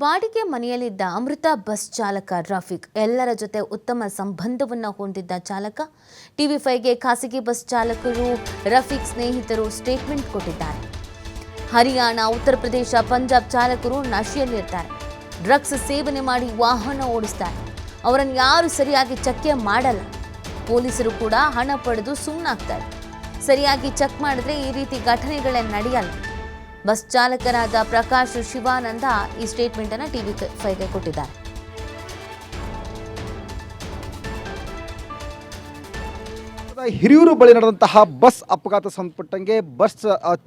ಬಾಡಿಗೆ ಮನೆಯಲ್ಲಿದ್ದ ಅಮೃತ ಬಸ್ ಚಾಲಕ ರಫೀಕ್ ಎಲ್ಲರ ಜೊತೆ ಉತ್ತಮ ಸಂಬಂಧವನ್ನು ಹೊಂದಿದ್ದ ಚಾಲಕ. ಟಿವಿ5ಗೆ ಖಾಸಗಿ ಬಸ್ ಚಾಲಕರು ರಫೀಕ್ ಸ್ನೇಹಿತರು ಸ್ಟೇಟ್ಮೆಂಟ್ ಕೊಟ್ಟಿದ್ದಾರೆ. ಹರಿಯಾಣ, ಉತ್ತರ ಪ್ರದೇಶ, ಪಂಜಾಬ್ ಚಾಲಕರು ನಶೆಯಲ್ಲಿರ್ತಾರೆ. ಡ್ರಗ್ಸ್ ಸೇವನೆ ಮಾಡಿ ವಾಹನ ಓಡಿಸ್ತಾರೆ. ಅವರನ್ನು ಯಾರು ಸರಿಯಾಗಿ ಚೆಕ್ ಮಾಡಲ್ಲ. ಪೊಲೀಸರು ಕೂಡ ಹಣ ಪಡೆದು ಸುಮ್ಮನಾಗ್ತಾರೆ. ಸರಿಯಾಗಿ ಚೆಕ್ ಮಾಡಿದ್ರೆ ಈ ರೀತಿ ಘಟನೆಗಳೇ ನಡೆಯಲ್ಲ. ಬಸ್ ಚಾಲಕರಾದ ಪ್ರಕಾಶ್ ಶಿವಾನಂದ ಈ ಸ್ಟೇಟ್ಮೆಂಟ್ ಅನ್ನು ಟಿವಿ5ಗೆ ಕೊಟ್ಟಿದ್ದಾರೆ. ಹಿರಿಯೂರು ಬಳಿ ನಡೆದಂತಹ ಬಸ್ ಅಪಘಾತ ಸಂಬಂಧಪಟ್ಟಂಗೆ ಬಸ್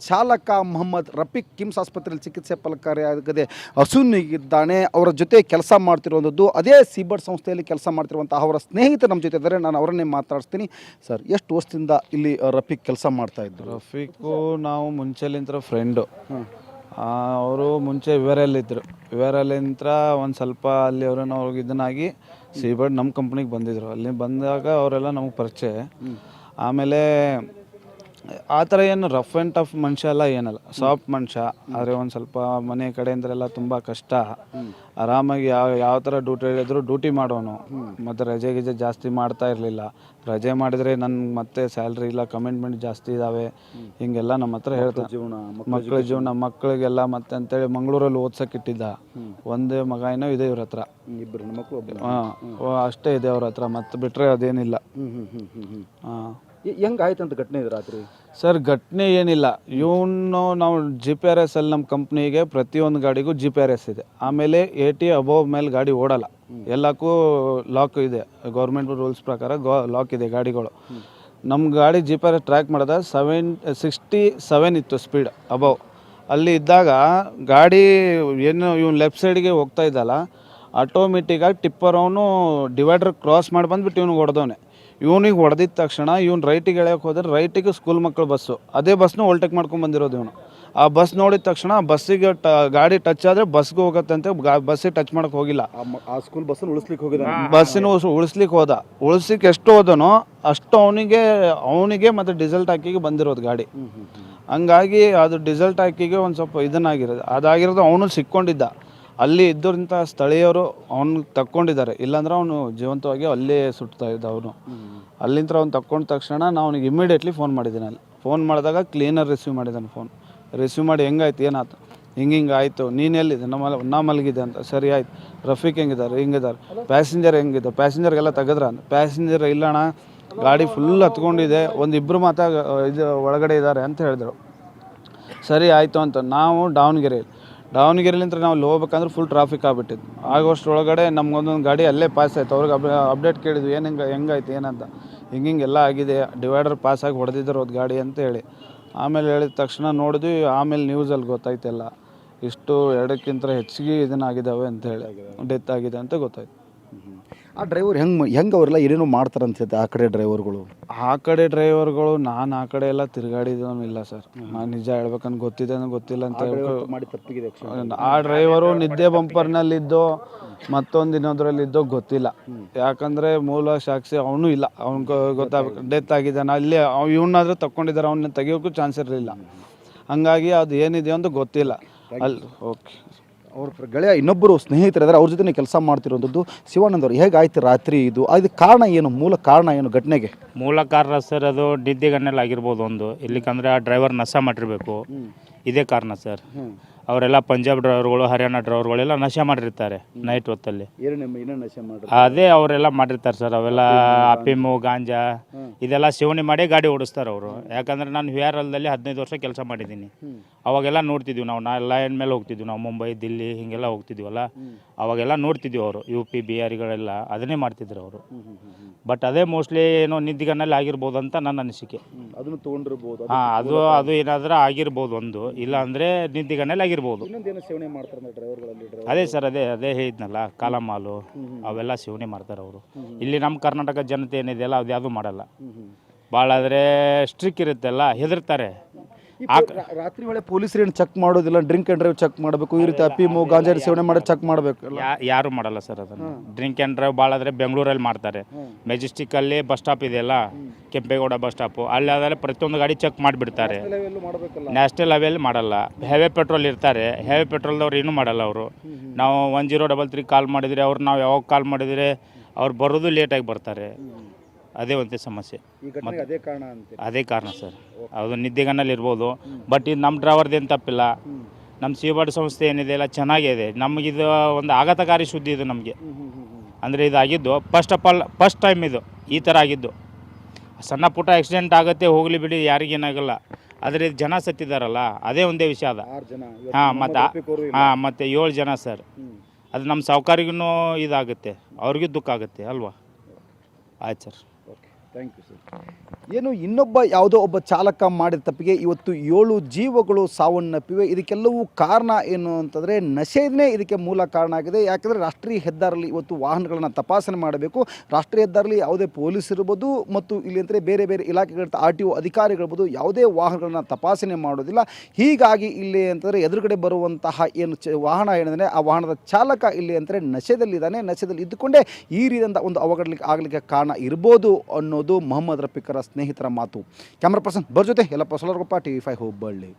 ಚಾಲಕ ಮೊಹಮ್ಮದ್ ರಫೀಕ್ ಕಿಮ್ಸ್ ಆಸ್ಪತ್ರೆಯಲ್ಲಿ ಚಿಕಿತ್ಸೆ ಫಲಕಾರಿಯಾಗದೆ ಅಸುನೀಗಿದ್ದಾನೆ. ಅವರ ಜೊತೆ ಕೆಲಸ ಮಾಡ್ತಿರುವಂಥದ್ದು ಅದೇ ಸೀಬರ್ಡ್ ಸಂಸ್ಥೆಯಲ್ಲಿ ಕೆಲಸ ಮಾಡ್ತಿರುವಂತಹ ಅವರ ಸ್ನೇಹಿತರು ನಮ್ಮ ಜೊತೆ ಇದ್ದಾರೆ. ನಾನು ಅವರನ್ನೇ ಮಾತಾಡಿಸ್ತೀನಿ. ಸರ್, ಎಷ್ಟು ವರ್ಷದಿಂದ ಇಲ್ಲಿ ರಫೀಕ್ ಕೆಲಸ ಮಾಡ್ತಾ ಇದ್ರು? ರಫೀಕು ನಾವು ಮುಂಚೆಲಿಂತ್ರ ಫ್ರೆಂಡು. ಅವರು ಮುಂಚೆ ವಿವರಲ್ಲಿದ್ದರು. ವಿವರಲ್ಲಿಂತ್ರ ಒಂದು ಸ್ವಲ್ಪ ಅಲ್ಲಿ ಅವ್ರನ್ನ ಅವ್ರಿಗೆ ಇದನ್ನಾಗಿ ಸೀಬರ್ಡ್ ನಮ್ಮ ಕಂಪ್ನಿಗೆ ಬಂದಿದ್ದರು. ಅಲ್ಲಿ ಬಂದಾಗ ಅವರೆಲ್ಲ ನಮಗೆ ಪರಿಚಯ. ಆಮೇಲೆ ಆ ಥರ ಏನು ರಫ್ ಆ್ಯಂಡ್ ಟಫ್ ಮನುಷ್ಯ ಎಲ್ಲ ಏನಲ್ಲ, ಸಾಫ್ಟ್ ಮನುಷ್ಯ. ಆದರೆ ಒಂದು ಸ್ವಲ್ಪ ಮನೆ ಕಡೆಯಿಂದಲೆಲ್ಲ ತುಂಬ ಕಷ್ಟ. ಆರಾಮಾಗಿ ಯಾವ ಥರ ಡ್ಯೂಟಿ ಹೇಳಿದ್ರು ಡ್ಯೂಟಿ ಮಾಡೋನು. ಮತ್ತು ರಜೆ ಗಿಜೆ ಜಾಸ್ತಿ ಮಾಡ್ತಾ ಇರಲಿಲ್ಲ. ರಜೆ ಮಾಡಿದರೆ ನನಗೆ ಮತ್ತೆ ಸ್ಯಾಲ್ರಿ ಇಲ್ಲ, ಕಮಿಟ್ಮೆಂಟ್ ಜಾಸ್ತಿ ಇದ್ದಾವೆ, ಹಿಂಗೆಲ್ಲ ನಮ್ಮ ಹತ್ರ ಹೇಳ್ತಾರೆ. ಮಕ್ಕಳ ಜೀವನ ಮಕ್ಕಳಿಗೆಲ್ಲ ಮತ್ತೆ ಅಂತೇಳಿ ಮಂಗಳೂರಲ್ಲಿ ಓದ್ಸೋಕ್ಕಿಟ್ಟಿದ್ದ. ಒಂದೇ ಮಗ ಏನೋ ಇದೆ ಇವ್ರ ಹತ್ರ, ಅಷ್ಟೇ ಇದೆ ಅವ್ರ ಹತ್ರ, ಮತ್ತೆ ಬಿಟ್ಟರೆ ಅದೇನಿಲ್ಲ. ಹೆಂಗಾಯ್ತು ಅಂತ ಘಟನೆ ಇದೆ ರಾತ್ರಿ? ಸರ್, ಘಟನೆ ಏನಿಲ್ಲ. ಇವನು ನಾವು GPS ಅಲ್ಲಿ ನಮ್ಮ ಕಂಪ್ನಿಗೆ ಪ್ರತಿಯೊಂದು ಗಾಡಿಗೂ GPS ಇದೆ. ಆಮೇಲೆ 80 ಅಬೌವ್ ಮೇಲೆ ಗಾಡಿ ಓಡಲ್ಲ. ಎಲ್ಲಕ್ಕೂ ಲಾಕ್ ಇದೆ. ಗೌರ್ಮೆಂಟ್ ರೂಲ್ಸ್ ಪ್ರಕಾರ ಲಾಕ್ ಇದೆ ಗಾಡಿಗಳು. ನಮ್ಮ ಗಾಡಿ GPS ಟ್ರ್ಯಾಕ್ ಮಾಡಿದ 67 ಇತ್ತು ಸ್ಪೀಡ್ ಅಬೌವ್. ಅಲ್ಲಿ ಇದ್ದಾಗ ಗಾಡಿ ಏನು ಇವ್ನು ಲೆಫ್ಟ್ ಸೈಡ್ಗೆ ಹೋಗ್ತಾ ಇದ್ದಲ್ಲ, ಆಟೋಮೆಟಿಕ್ಕಾಗಿ ಟಿಪ್ಪರ್ ಅವನು ಡಿವೈಡರ್ ಕ್ರಾಸ್ ಮಾಡಿ ಬಂದುಬಿಟ್ಟು ಇವ್ನಿಗೆ ಹೊಡೆದವನೆ. ಇವನಿಗೆ ಹೊಡೆದಿದ್ದ ತಕ್ಷಣ ಇವ್ನು ರೈಟಿಗೆ ಎಳೆಯೋಕೆ ಹೋದ್ರೆ ರೈಟಿಗೆ ಸ್ಕೂಲ್ ಮಕ್ಕಳು ಬಸ್ಸು, ಅದೇ ಬಸ್ನು ಓಲ್ಟೇಕ್ ಮಾಡ್ಕೊಂಡು ಬಂದಿರೋದು ಇವನು. ಆ ಬಸ್ ನೋಡಿದ ತಕ್ಷಣ ಬಸ್ಸಿಗೆ ಗಾಡಿ ಟಚ್ ಆದರೆ ಬಸ್ಗೆ ಹೋಗುತ್ತೆ ಅಂತ ಬಸ್ಸಿಗೆ ಟಚ್ ಮಾಡೋಕೆ ಹೋಗಿಲ್ಲ. ಆ ಸ್ಕೂಲ್ ಬಸ್ಸನ್ನು ಉಳಿಸ್ಲಿಕ್ಕೆ ಹೋಗಿದ್ದ. ಬಸ್ಸಿನ ಉಳಿಸ್ಲಿಕ್ಕೆ ಹೋದ. ಉಳಿಸ್ಲಿಕ್ಕೆ ಎಷ್ಟು ಹೋದನೋ ಅಷ್ಟು ಅವನಿಗೆ ಮತ್ತು ಡೀಸೆಲ್ ಟ್ಯಾಂಕಿಗೆ ಬಂದಿರೋದು ಗಾಡಿ. ಹಂಗಾಗಿ ಅದು ಡೀಸೆಲ್ ಟ್ಯಾಂಕಿಗೆ ಒಂದು ಸ್ವಲ್ಪ ಇದನ್ನಾಗಿರೋದು. ಅದಾಗಿರೋದು ಅವನು ಸಿಕ್ಕೊಂಡಿದ್ದ. ಅಲ್ಲಿ ಇದ್ದೋರಿಂದ ಸ್ಥಳೀಯರು ಅವನು ತಕ್ಕೊಂಡಿದ್ದಾರೆ. ಇಲ್ಲಾಂದ್ರೆ ಅವನು ಜೀವಂತವಾಗಿ ಅಲ್ಲೇ ಸುಡ್ತಾ ಇದ್ದ. ಅವನು ಅಲ್ಲಿಂದ ಅವ್ನು ತಕ್ಕೊಂಡ ತಕ್ಷಣ ನಾವು ಅವನಿಗೆ ಇಮಿಡಿಯೇಟ್ಲಿ ಫೋನ್ ಮಾಡಿದ್ದೀನಿ. ಅಲ್ಲಿ ಫೋನ್ ಮಾಡಿದಾಗ ಕ್ಲೀನರ್ ರಿಸೀವ್ ಮಾಡಿದ್ದಾನೆ. ಫೋನ್ ರಿಸೀವ್ ಮಾಡಿ ಹೆಂಗಾಯ್ತು, ಏನಾಯ್ತು, ಹಿಂಗೆ ಆಯಿತು, ನೀನು ಎಲ್ಲಿದೆ, ನಾ ಮಲಗಿದೆ ಅಂತ. ಸರಿ ಆಯ್ತು. ರಫೀಕ್ ಹಿಂಗಿದ್ದಾರೆ, ಪ್ಯಾಸೆಂಜರ್ ಹೆಂಗಿದೆ, ಪ್ಯಾಸೆಂಜರ್ಗೆಲ್ಲ ತೆಗೆದ್ರ? ಪ್ಯಾಸೆಂಜರ್ ಇಲ್ಲಣ್ಣ, ಗಾಡಿ ಫುಲ್ ಹತ್ಕೊಂಡಿದೆ, ಒಂದಿಬ್ಬರು ಮಾತ್ರ ಇದು ಒಳಗಡೆ ಇದ್ದಾರೆ ಅಂತ ಹೇಳಿದ್ರು. ಸರಿ ಆಯಿತು ಅಂತ ನಾವು ದಾವಣಗೆರೆಲಿಂದ ನಾವು ಅಲ್ಲಿ ಹೋಗ್ಬೇಕಂದ್ರೆ ಫುಲ್ ಟ್ರಾಫಿಕ್ ಆಗಿಬಿಟ್ಟಿದ್ದು. ಆಗೋಷ್ಟರೊಳಗಡೆ ನಮ್ಗೊಂದೊಂದು ಗಾಡಿ ಅಲ್ಲೇ ಪಾಸ್ ಆಯಿತು. ಅವ್ರಿಗೆ ಅಪ್ಡೇಟ್ ಕೇಳಿದ್ವಿ, ಹೆಂಗಾಯ್ತು ಏನಂತ. ಹಿಂಗೆಲ್ಲ ಆಗಿದೆ, ಡಿವೈಡರ್ ಪಾಸಾಗಿ ಹೊಡೆದಿದ್ರು ಅದು ಗಾಡಿ ಅಂತ ಹೇಳಿ. ಆಮೇಲೆ ಹೇಳಿದ ತಕ್ಷಣ ನೋಡಿದ್ವಿ. ಆಮೇಲೆ ನ್ಯೂಸಲ್ಲಿ ಗೊತ್ತಾಯ್ತೆಲ್ಲ, ಇಷ್ಟು 2ಕ್ಕಿಂತ ಹೆಚ್ಚಿಗೆ ಇದನ್ನಾಗಿದ್ದಾವೆ ಅಂತ ಹೇಳಿ, ಡೆತ್ ಆಗಿದೆ ಅಂತ ಗೊತ್ತಾಯ್ತು. ಆ ಡ್ರೈವರ್ ಹೆಂಗೆ ಅವರೆಲ್ಲ ಏನೇನೋ ಮಾಡ್ತಾರೆ ಅನ್ಸುತ್ತೆ ಆ ಕಡೆ ಡ್ರೈವರ್ಗಳು? ನಾನು ಆ ಕಡೆ ಎಲ್ಲ ತಿರುಗಾಡಿದವನು ಇಲ್ಲ ಸರ್. ನಾನು ನಿಜ ಹೇಳ್ಬೇಕಂತ ಗೊತ್ತಿದೆ ಗೊತ್ತಿಲ್ಲ ಅಂತ ಮಾಡಿ ತಪ್ಪಿಗೆ ಆ ಡ್ರೈವರು ನಿದ್ದೆ ಬಂಪರ್ನಲ್ಲಿದ್ದೋ ಮತ್ತೊಂದು ಇನ್ನೊಂದರಲ್ಲಿದ್ದೋ ಗೊತ್ತಿಲ್ಲ. ಯಾಕಂದರೆ ಮೂಲ ಸಾಕ್ಷಿ ಅವನು ಇಲ್ಲ. ಅವ್ನಿಗೆ ಗೊತ್ತಾಗಬೇಕು ಡೆತ್ ಆಗಿದ್ದಾನೆ. ಅಲ್ಲಿ ಇವನಾದರೂ ತಗೊಂಡಿದ್ದಾರೆ, ಅವನ್ನ ತೆಗಿಯೋಕ್ಕೂ ಚಾನ್ಸ್ ಇರಲಿಲ್ಲ. ಹಂಗಾಗಿ ಅದು ಏನಿದೆ ಅಂತ ಗೊತ್ತಿಲ್ಲ. ಅಲ್ಲಿ ಓಕೆ, ಅವ್ರ ಗೆಳೆಯ ಇನ್ನೊಬ್ಬರು ಸ್ನೇಹಿತರಿದ್ದಾರೆ, ಅವ್ರ ಜೊತೆ ಕೆಲಸ ಮಾಡ್ತಿರೋಂಥದ್ದು. ಶಿವಾನಂದ್ ಅವರು, ಹೇಗಾಯ್ತು ರಾತ್ರಿ ಇದು? ಅದಕ್ಕೆ ಕಾರಣ ಏನು, ಮೂಲ ಕಾರಣ ಏನು ಘಟನೆಗೆ? ಮೂಲ ಕಾರಣ ಸರ್, ಅದು ನಿದ್ದೆಗಣ್ಣಲ್ಲಿ ಆಗಿರ್ಬೋದು ಒಂದು. ಇಲ್ಲಿಕಂದ್ರೆ ಆ ಡ್ರೈವರ್ ನಶೆ ಮಾಡಿರಬೇಕು, ಇದೇ ಕಾರಣ ಸರ್. ಅವರೆಲ್ಲ ಪಂಜಾಬ್ ಡ್ರೈವರ್ಗಳು, ಹರಿಯಾಣ ಡ್ರೈವರ್ಗಳೆಲ್ಲ ನಶೆ ಮಾಡಿರ್ತಾರೆ ನೈಟ್ ಹೊತ್ತಲ್ಲಿ. ಅದೇ ಅವರೆಲ್ಲ ಮಾಡಿರ್ತಾರೆ ಸರ್. ಅವೆಲ್ಲ ಅಫೀಮು, ಗಾಂಜಾ ಇದೆಲ್ಲ ಸೇವನೆ ಮಾಡಿ ಗಾಡಿ ಓಡಿಸ್ತಾರೆ ಅವರು. ಯಾಕಂದರೆ ನಾನು VRLದಲ್ಲಿ 15 ವರ್ಷ ಕೆಲಸ ಮಾಡಿದ್ದೀನಿ. ಅವಾಗೆಲ್ಲ ನೋಡ್ತಿದ್ವಿ ನಾವು. ಲೈನ್ ಮೇಲೆ ಹೋಗ್ತಿದ್ವಿ ನಾವು, ಮುಂಬೈ, ದಿಲ್ಲಿ ಹಿಂಗೆಲ್ಲ ಹೋಗ್ತಿದ್ವಲ್ಲ. ಅವಾಗೆಲ್ಲ ನೋಡ್ತಿದ್ವಿ ಅವರು UP ಬಿಹಾರಿಗಳೆಲ್ಲ ಅದನ್ನೇ ಮಾಡ್ತಿದ್ರು ಅವರು. ಬಟ್ ಅದೇ ಮೋಸ್ಟ್ಲಿ ಏನೋ ನಿದ್ದಿಗಣ್ಣಲ್ಲಿ ಆಗಿರ್ಬೋದು ಅಂತ ನನ್ನ ಅನಿಸಿಕೆ. ಅದನ್ನು ತೊಗೊಂಡಿರ್ಬೋದು. ಅದು ಏನಾದರೂ ಆಗಿರ್ಬೋದು ಒಂದು, ಇಲ್ಲ ಅಂದರೆ ನಿದ್ದಿಗಣ್ಣಲ್ಲಿ ಆಗಿರ್ಬೋದು. ಅದೇ ಸರ್, ಅದೇ ಹೇಳಿದ್ನಲ್ಲ, ಕಾಲಮಾಲು ಅವೆಲ್ಲ ಸೇವನೆ ಮಾಡ್ತಾರೆ ಅವರು. ಇಲ್ಲಿ ನಮ್ಮ ಕರ್ನಾಟಕ ಜನತೆ ಏನಿದೆಯಲ್ಲ ಅದು ಯಾವುದೂ ಮಾಡಲ್ಲ. ಭಾಳ ಆದರೆ ಸ್ಟ್ರಿಕ್ ಇರುತ್ತೆಲ್ಲ, ಹೆದರ್ತಾರೆ. ರಾತ್ರಿ ವೇಳೆ ಪೊಲೀಸರು ಏನು ಚೆಕ್ ಮಾಡೋದಿಲ್ಲ, ಡ್ರಿಂಕ್ ಆ್ಯಂಡ್ ಡ್ರೈವ್ ಚೆಕ್ ಮಾಡಬೇಕು, ಈ ರೀತಿ ಅಫೀಮು ಗಾಂಜಾರಿ ಸೇವನೆ ಮಾಡಿ ಚೆಕ್ ಮಾಡಬೇಕು. ಯಾರು ಮಾಡಲ್ಲ ಸರ್ ಅದನ್ನು. ಡ್ರಿಂಕ್ ಆ್ಯಂಡ್ ಡ್ರೈವ್ ಭಾಳ ಆದರೆ ಬೆಂಗಳೂರಲ್ಲಿ ಮಾಡ್ತಾರೆ. ಮೆಜೆಸ್ಟಿಕ್ಕಲ್ಲಿ ಬಸ್ ಸ್ಟಾಪ್ ಇದೆಯಲ್ಲ, ಕೆಂಪೇಗೌಡ ಬಸ್ ಸ್ಟಾಪು, ಅಲ್ಲಿ ಆದರೆ ಪ್ರತಿಯೊಂದು ಗಾಡಿ ಚೆಕ್ ಮಾಡಿಬಿಡ್ತಾರೆ. ನ್ಯಾಷನಲ್ ಹೈವೇಲಿ ಮಾಡಲ್ಲ. ಹೆವಿ ಪೆಟ್ರೋಲ್ ಇರ್ತಾರೆ, ಹೆವಿ ಪೆಟ್ರೋಲ್ದವ್ರು ಏನೂ ಮಾಡಲ್ಲ ಅವರು. ನಾವು 1033 ಕಾಲ್ ಮಾಡಿದರೆ ಅವ್ರು, ನಾವು ಯಾವಾಗ ಕಾಲ್ ಮಾಡಿದರೆ ಅವ್ರು ಬರೋದು ಲೇಟಾಗಿ ಬರ್ತಾರೆ. ಅದೇ ಒಂದು ಸಮಸ್ಯೆ. ಅದೇ ಕಾರಣ ಸರ್. ಅದು ನಿದ್ದೆಗಣ್ಣಲ್ಲಿ ಇರ್ಬೋದು, ಬಟ್ ಇದು ನಮ್ಮ ಡ್ರೈವರ್ದೇನು ತಪ್ಪಿಲ್ಲ. ನಮ್ಮ ಸೀಬರ್ಡ್ ಸಂಸ್ಥೆ ಏನಿದೆ ಎಲ್ಲ ಚೆನ್ನಾಗಿದೆ. ನಮಗಿದು ಒಂದು ಆಘಾತಕಾರಿ ಸುದ್ದಿ ಇದು ನಮಗೆ. ಅಂದರೆ ಇದಾಗಿದ್ದು ಫಸ್ಟ್ ಟೈಮ್ ಇದು ಈ ಥರ ಆಗಿದ್ದು. ಸಣ್ಣ ಪುಟ್ಟ ಆಕ್ಸಿಡೆಂಟ್ ಆಗುತ್ತೆ, ಹೋಗಲಿ ಬಿಡಿ, ಯಾರಿಗೇನಾಗಲ್ಲ. ಆದರೆ ಇದು ಜನ ಸತ್ತಿದ್ದಾರಲ್ಲ, ಅದೇ ಒಂದೇ ವಿಷಯ ಅದ. ಮತ್ತು 7 ಜನ ಸರ್. ಅದು ನಮ್ಮ ಸಾಹುಕಾರಿಗೂ ಇದಾಗುತ್ತೆ, ಅವ್ರಿಗೂ ದುಃಖ ಆಗುತ್ತೆ ಅಲ್ವಾ. ಆಯ್ತು ಸರ್. Thank you sir. ಏನು ಇನ್ನೊಬ್ಬ ಯಾವುದೋ ಒಬ್ಬ ಚಾಲಕ ಮಾಡಿದ ತಪ್ಪಿಗೆ ಇವತ್ತು 7 ಜೀವಗಳು ಸಾವನ್ನಪ್ಪಿವೆ. ಇದಕ್ಕೆಲ್ಲವೂ ಕಾರಣ ಏನು ಅಂತಂದರೆ ನಶೆನೇ ಇದಕ್ಕೆ ಮೂಲ ಕಾರಣ ಆಗಿದೆ. ಯಾಕೆಂದರೆ ರಾಷ್ಟ್ರೀಯ ಹೆದ್ದಾರಿಯಲ್ಲಿ ಇವತ್ತು ವಾಹನಗಳನ್ನು ತಪಾಸಣೆ ಮಾಡಬೇಕು. ರಾಷ್ಟ್ರೀಯ ಹೆದ್ದಾರಿಯಲ್ಲಿ ಯಾವುದೇ ಪೊಲೀಸ್ ಇರ್ಬೋದು ಮತ್ತು ಇಲ್ಲಿ ಅಂದರೆ ಬೇರೆ ಬೇರೆ ಇಲಾಖೆಗಳ RTO ಅಧಿಕಾರಿಗಳಿರ್ಬೋದು, ಯಾವುದೇ ವಾಹನಗಳನ್ನು ತಪಾಸಣೆ ಮಾಡೋದಿಲ್ಲ. ಹೀಗಾಗಿ ಇಲ್ಲಿ ಅಂತಂದರೆ ಎದುರುಗಡೆ ಬರುವಂತಹ ಏನು ವಾಹನ ಏನೆಂದರೆ ಆ ವಾಹನದ ಚಾಲಕ ಇಲ್ಲಿ ಅಂದರೆ ನಶೆದಲ್ಲಿದ್ದಾನೆ. ನಶೆದಲ್ಲಿ ಇದ್ದುಕೊಂಡೇ ಈ ರೀತಿಯಿಂದ ಒಂದು ಅವಘಡ ಆಗಲಿಕ್ಕೆ ಕಾರಣ ಇರ್ಬೋದು ಅನ್ನೋದು ಮೊಹಮ್ಮದ್ ರಫೀಕರ ಸ್ನೇಹಿತರ ಮಾತು. ಕ್ಯಾಮ್ರಾ ಪರ್ಸನ್ ಜೊತೆ ಯಲ್ಲಪ್ಪ ಸೊಲರ್ಗೊಪ್ಪ, TV5 ಹುಬ್ಬಳ್ಳಿ.